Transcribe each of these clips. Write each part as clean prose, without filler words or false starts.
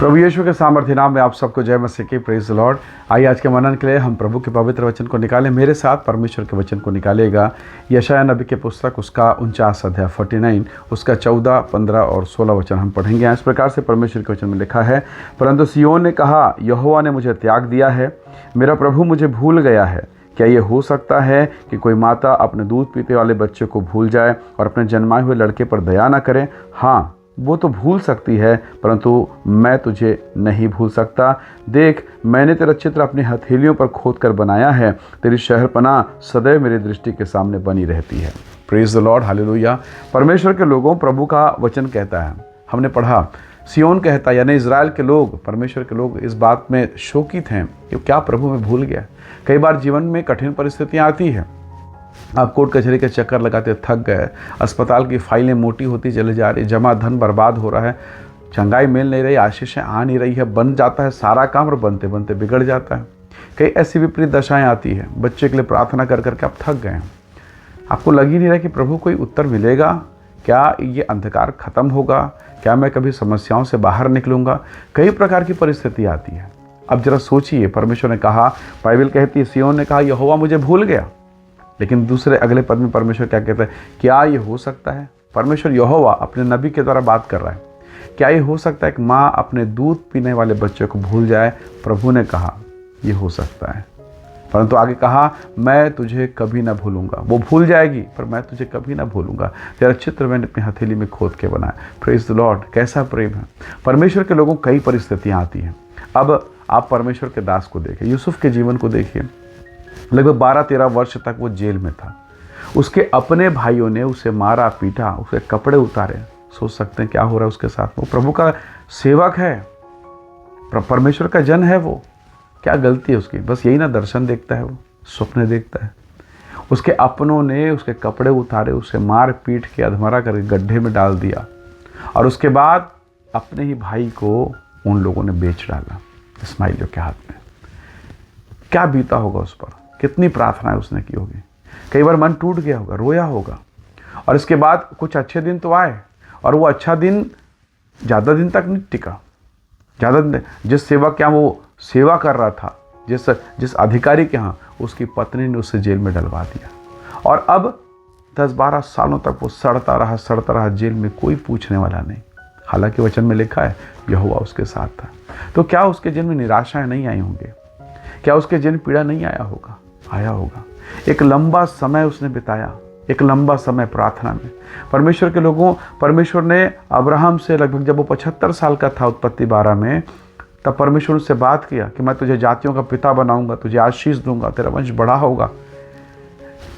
प्रभु यीशु के सामर्थ्य नाम में आप सबको जय मसीह की। Praise the Lord. आइए आज के मनन के लिए हम प्रभु के पवित्र वचन को निकालें। मेरे साथ परमेश्वर के वचन को निकालेगा यशायाह नबी के पुस्तक उसका 49 अध्याय 49 उसका 14, 15 और 16 वचन हम पढ़ेंगे। इस प्रकार से परमेश्वर के वचन में लिखा है, परंतु सिय्योन ने कहा, यहोवा ने मुझे त्याग दिया है, मेरा प्रभु मुझे भूल गया है। क्या ये हो सकता है कि कोई माता अपने दूध पीते वाले बच्चे को भूल जाए और अपने जन्माए हुए लड़के पर दया न करे? हाँ, वो तो भूल सकती है, परंतु मैं तुझे नहीं भूल सकता। देख, मैंने तेरा चित्र अपनी हथेलियों पर खोद कर बनाया है। तेरी शहरपनाह सदैव मेरी दृष्टि के सामने बनी रहती है। Praise the Lord, hallelujah. परमेश्वर के लोगों, प्रभु का वचन कहता है, हमने पढ़ा, सिय्योन कहता है, यानी इजराइल के लोग, परमेश्वर के लोग इस बात में शोकित हैं कि क्या प्रभु में भूल गया। कई बार जीवन में कठिन परिस्थितियाँ आती हैं, आप कोर्ट कचहरी के चक्कर लगाते थक गए, अस्पताल की फाइलें मोटी होती चली जा रही, जमा धन बर्बाद हो रहा है, चंगाई मिल नहीं रही, आशीषें आ नहीं रही है, बन जाता है सारा काम और बनते बनते बिगड़ जाता है। कई ऐसी विपरीत दशाएं आती है, बच्चे के लिए प्रार्थना कर करके आप थक गए हैं, आपको लग ही नहीं रहा कि प्रभु कोई उत्तर मिलेगा, क्या ये अंधकार खत्म होगा, क्या मैं कभी समस्याओं से बाहर निकलूँगा। कई प्रकार की परिस्थिति आती है। अब जरा सोचिए, परमेश्वर ने कहा, बाइबल कहती है, सिय्योन ने कहा, यहोवा मुझे भूल गया। लेकिन दूसरे अगले पद में परमेश्वर क्या कहता है? क्या ये हो सकता है? परमेश्वर यहोवा अपने नबी के द्वारा बात कर रहा है। क्या ये हो सकता है कि माँ अपने दूध पीने वाले बच्चे को भूल जाए? प्रभु ने कहा ये हो सकता है, परंतु आगे कहा, मैं तुझे कभी ना भूलूंगा। वो भूल जाएगी पर मैं तुझे कभी ना भूलूंगा। तेरा चित्र मैंने अपनी हथेली में खोद के बनाया। Praise the Lord. कैसा प्रेम है परमेश्वर के लोगों। कई परिस्थितियाँ आती हैं। अब आप परमेश्वर के दास को देखिए, यूसुफ के जीवन को देखिए। लगभग 12-13 वर्ष तक वो जेल में था। उसके अपने भाइयों ने उसे मारा, पीटा, उसके कपड़े उतारे। सोच सकते हैं क्या हो रहा है उसके साथ। वो प्रभु का सेवक है, परमेश्वर का जन है। वो क्या गलती है उसकी? बस यही ना दर्शन देखता है, वो सपने देखता है। उसके अपनों ने उसके कपड़े उतारे, उसे मार पीट के अधमरा करके गड्ढे में डाल दिया, और उसके बाद अपने ही भाई को उन लोगों ने बेच डाला इस्माइलियों के हाथ में। क्या बीता होगा उस पर, कितनी प्रार्थनाएं उसने की होगी। कई बार मन टूट गया होगा, रोया होगा। और इसके बाद कुछ अच्छे दिन तो आए, और वो अच्छा दिन ज़्यादा दिन तक नहीं टिका। ज़्यादा दिन जिस सेवक के यहाँ वो सेवा कर रहा था, जिस अधिकारी के यहाँ, उसकी पत्नी ने उसे जेल में डलवा दिया। और अब 10-12 सालों तक वो सड़ता रहा जेल में, कोई पूछने वाला नहीं। हालांकि वचन में लिखा है यहोवा उसके साथ था। तो क्या उसके जीवन में निराशाएं नहीं आई होंगी? क्या उसके जीवन पीड़ा नहीं आया होगा? आया होगा। एक लंबा समय उसने बिताया, एक लंबा समय प्रार्थना में। परमेश्वर के लोगों, परमेश्वर ने अब्राहम से लगभग जब वो 75 साल का था, उत्पत्ति 12 में, तब परमेश्वर उससे बात किया कि मैं तुझे जातियों का पिता बनाऊंगा, तुझे आशीष दूंगा, तेरा वंश बड़ा होगा।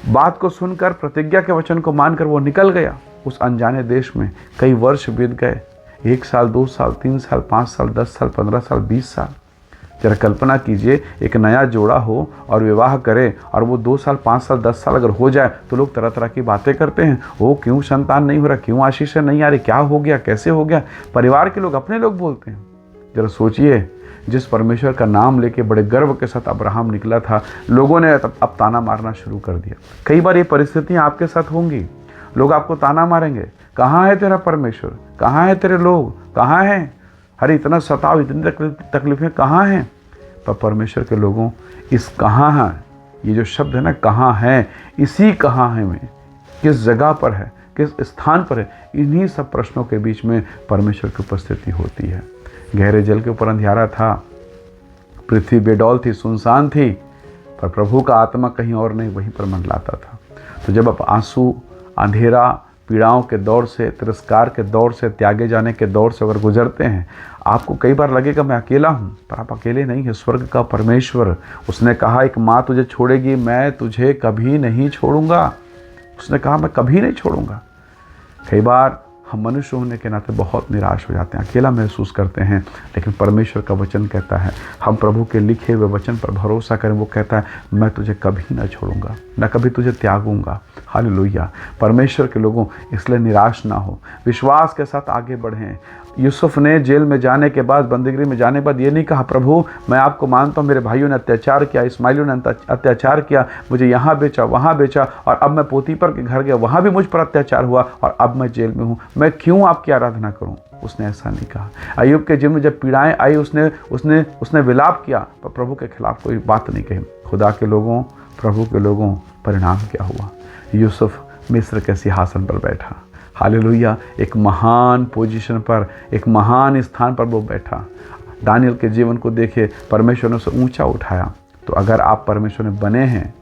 बात को सुनकर, प्रतिज्ञा के वचन को मानकर वो निकल गया उस अनजाने देश में। कई वर्ष बीत गए, 1 साल, 2 साल, 3 साल, 5 साल, 10 साल, 15 साल, 20 साल। जरा कल्पना कीजिए, एक नया जोड़ा हो और विवाह करे, और वो 2 साल, 5 साल, 10 साल अगर हो जाए तो लोग तरह तरह की बातें करते हैं। ओ, क्यों संतान नहीं हो रहा, क्यों आशीष नहीं आ रही, क्या हो गया, कैसे हो गया। परिवार के लोग, अपने लोग बोलते हैं। जरा सोचिए, जिस परमेश्वर का नाम लेके बड़े गर्व के साथ अब्राहम निकला था, लोगों ने अब ताना मारना शुरू कर दिया। कई बार ये परिस्थितियाँ आपके साथ होंगी। लोग आपको ताना मारेंगे, कहाँ है तेरा परमेश्वर, कहाँ है तेरे लोग, कहाँ हैं, अरे इतना सताव, इतनी तकलीफें कहाँ हैं। पर परमेश्वर के लोगों, इस कहाँ है, ये जो शब्द है ना, कहाँ है, इसी कहाँ है में, किस जगह पर है, किस स्थान पर है, इन्हीं सब प्रश्नों के बीच में परमेश्वर की उपस्थिति होती है। गहरे जल के ऊपर अंधियारा था, पृथ्वी बेडौल थी, सुनसान थी, पर प्रभु का आत्मा कहीं और नहीं, वहीं पर मंडलाता था। तो जब आप आंसू, अंधेरा, पीड़ाओं के दौर से, तिरस्कार के दौर से, त्यागे जाने के दौर से अगर गुजरते हैं, आपको कई बार लगेगा मैं अकेला हूँ, पर आप अकेले नहीं हैं। स्वर्ग का परमेश्वर, उसने कहा, एक माँ तुझे छोड़ेगी, मैं तुझे कभी नहीं छोड़ूंगा। उसने कहा मैं कभी नहीं छोड़ूंगा। कई बार हम मनुष्य होने के नाते बहुत निराश हो जाते हैं, अकेला महसूस करते हैं, लेकिन परमेश्वर का वचन कहता है, हम प्रभु के लिखे हुए वचन पर भरोसा करें। वो कहता है, मैं तुझे कभी ना छोड़ूंगा, न कभी तुझे त्यागूंगा। हालेलुया। परमेश्वर के लोगों, इसलिए निराश ना हो, विश्वास के साथ आगे बढ़ें। यूसुफ ने जेल में जाने के बाद, बंदीगृह में जाने के बाद ये नहीं कहा, प्रभु मैं आपको मानता हूँ, मेरे भाइयों ने अत्याचार किया, इस्माइलियों ने अत्याचार किया, मुझे यहाँ बेचा, वहाँ बेचा, और अब मैं पोतीपर के घर गया, वहाँ भी मुझ पर अत्याचार हुआ, और अब मैं जेल में हूँ, मैं क्यों आपकी आराधना करूँ। उसने ऐसा नहीं कहा। अय्यूब के जीवन में जब पीड़ाएं आई उसने उसने उसने विलाप किया, पर प्रभु के खिलाफ कोई बात नहीं कही। खुदा के लोगों, प्रभु के लोगों, परिणाम क्या हुआ? यूसुफ मिस्र के सिंहासन पर बैठा। हालेलुया। एक महान पोजीशन पर, एक महान स्थान पर वो बैठा। दानियल के जीवन को देखिए, परमेश्वर ने उसे ऊंचा उठाया। तो अगर आप परमेश्वर में बने हैं,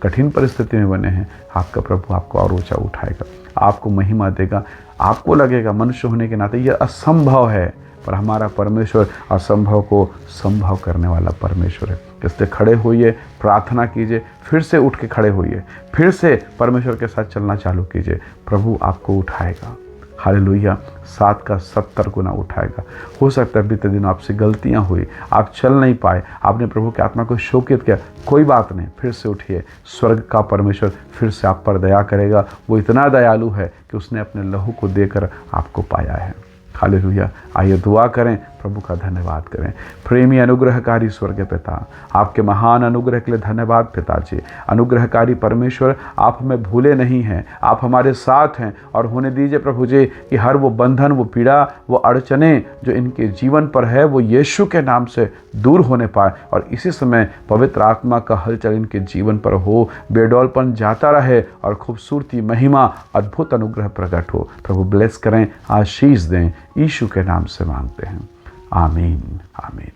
कठिन परिस्थिति में बने हैं, आपका प्रभु आपको और ऊंचा उठाएगा, आपको महिमा देगा। आपको लगेगा मनुष्य होने के नाते यह असंभव है, पर हमारा परमेश्वर असंभव को संभव करने वाला परमेश्वर है। इसलिए खड़े होइए, प्रार्थना कीजिए, फिर से उठ के खड़े होइए, फिर से परमेश्वर के साथ चलना चालू कीजिए। प्रभु आपको उठाएगा। हालेलुया। 7 का 70 गुना उठाएगा। हो सकता है बीते दिन आपसे गलतियां हुई, आप चल नहीं पाए, आपने प्रभु की आत्मा को शोकित किया, कोई बात नहीं, फिर से उठिए। स्वर्ग का परमेश्वर फिर से आप पर दया करेगा। वो इतना दयालु है कि उसने अपने लहू को देकर आपको पाया है। हालेलुया। आइए दुआ करें, प्रभु का धन्यवाद करें। प्रेमी अनुग्रहकारी स्वर्ग पिता, आपके महान अनुग्रह के लिए धन्यवाद पिताजी। अनुग्रहकारी परमेश्वर, आप हमें भूले नहीं हैं, आप हमारे साथ हैं। और होने दीजिए प्रभु जी कि हर वो बंधन, वो पीड़ा, वो अड़चने जो इनके जीवन पर है, वो यीशु के नाम से दूर होने पाए। और इसी समय पवित्र आत्मा का हलचल इनके जीवन पर हो, बेडौलपन जाता रहे और खूबसूरती, महिमा, अद्भुत अनुग्रह प्रकट हो। प्रभु ब्लेस करें, आशीष दें, यीशु के नाम से मांगते हैं, आमीन आमीन।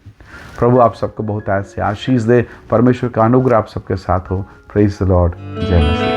प्रभु आप सबको बहुत ऐसे आशीष दे। परमेश्वर का अनुग्रह आप सबके साथ हो। Praise the Lord. जय मसीह।